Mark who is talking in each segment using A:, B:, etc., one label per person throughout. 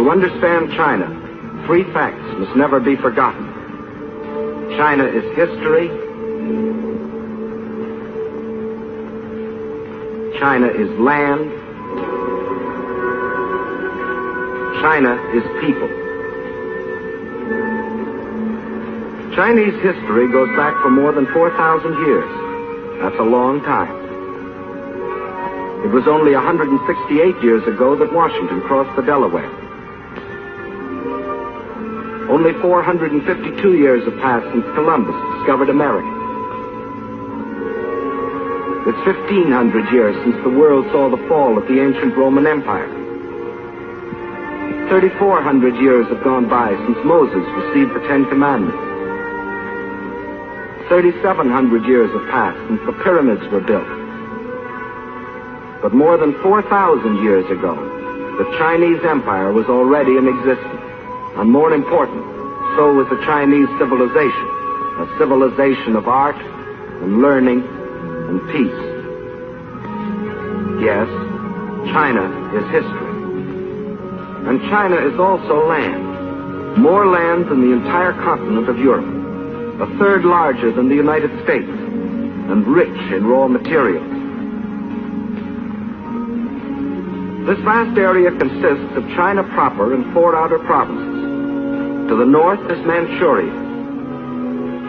A: To understand China, three facts must never be forgotten. China is history. China is land. China is people. Chinese history goes back for more than 4,000 years. That's a long time. It was only 168 years ago that Washington crossed the Delaware. Only 452 years have passed since Columbus discovered America. It's 1,500 years since the world saw the fall of the ancient Roman Empire. 3,400 years have gone by since Moses received the Ten Commandments. 3,700 years have passed since the pyramids were built. But more than 4,000 years ago, the Chinese Empire was already in existence. And more important, so was the Chinese civilization, a civilization of art and learning and peace. Yes, China is history. And China is also land. More land than the entire continent of Europe. A third larger than the United States. And rich in raw materials. This vast area consists of China proper and 4 outer provinces. To the north is Manchuria.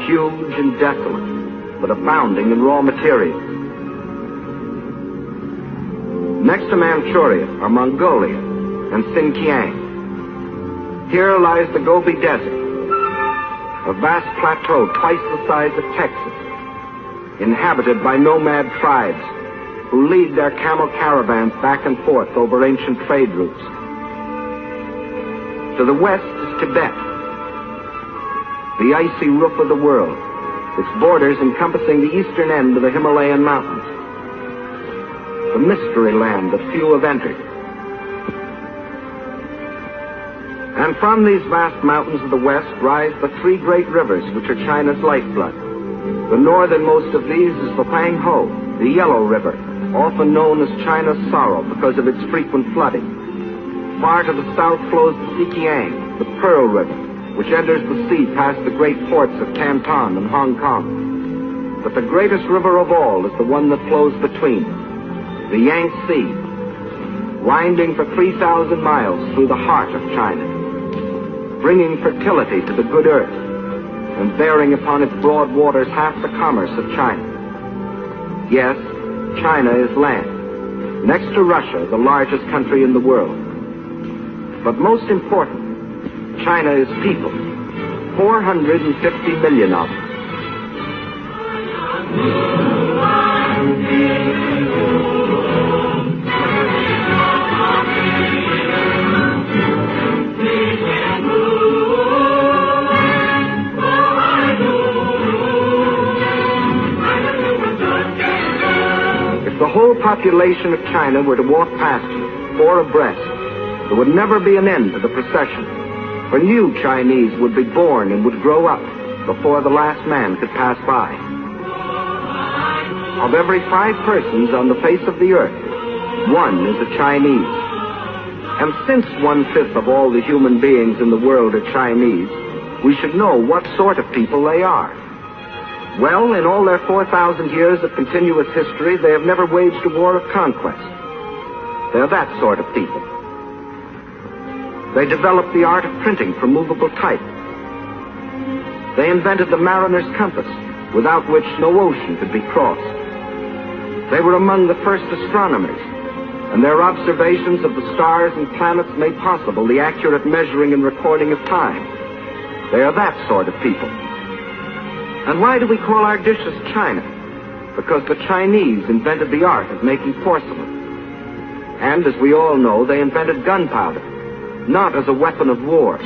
A: Huge and desolate, but abounding in raw materials. Next to Manchuria are Mongolia and Xinjiang. Here lies the Gobi Desert, a vast plateau twice the size of Texas, inhabited by nomad tribes who lead their camel caravans back and forth over ancient trade routes. To the west is Tibet, the icy roof of the world, its borders encompassing the eastern end of the Himalayan mountains. The mystery land that few have entered. And from these vast mountains of the west rise the 3 great rivers which are China's lifeblood. The northernmost of these is the Huanghe, the Yellow River, often known as China's Sorrow because of its frequent flooding. Far to the south flows the Sikiang, the Pearl River, which enters the sea past the great ports of Canton and Hong Kong. But the greatest river of all is the one that flows between, the Yangtze, winding for 3,000 miles through the heart of China, bringing fertility to the good earth, and bearing upon its broad waters half the commerce of China. Yes, China is land, next to Russia, the largest country in the world. But most important, China is people, 450 million of them. The whole population of China were to walk past you, 4 abreast, there would never be an end to the procession, for new Chinese would be born and would grow up before the last man could pass by. Of every 5 persons on the face of the earth, 1 is a Chinese. And since 1/5 of all the human beings in the world are Chinese, we should know what sort of people they are. Well, in all their 4,000 years of continuous history, they have never waged a war of conquest. They're that sort of people. They developed the art of printing from movable type. They invented the mariner's compass, without which no ocean could be crossed. They were among the first astronomers, and their observations of the stars and planets made possible the accurate measuring and recording of time. They are that sort of people. And why do we call our dishes China? Because the Chinese invented the art of making porcelain. And as we all know, they invented gunpowder, not as a weapon of war,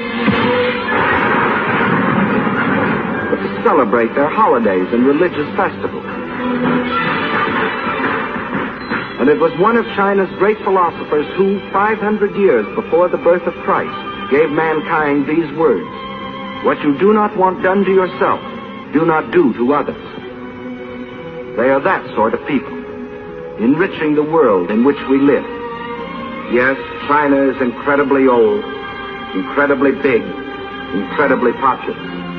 A: but to celebrate their holidays and religious festivals. And it was one of China's great philosophers who, 500 years before the birth of Christ, gave mankind these words: "What you do not want done to yourself, do not do to others." They are that sort of people, enriching the world in which we live. Yes, China is incredibly old, incredibly big, incredibly populous.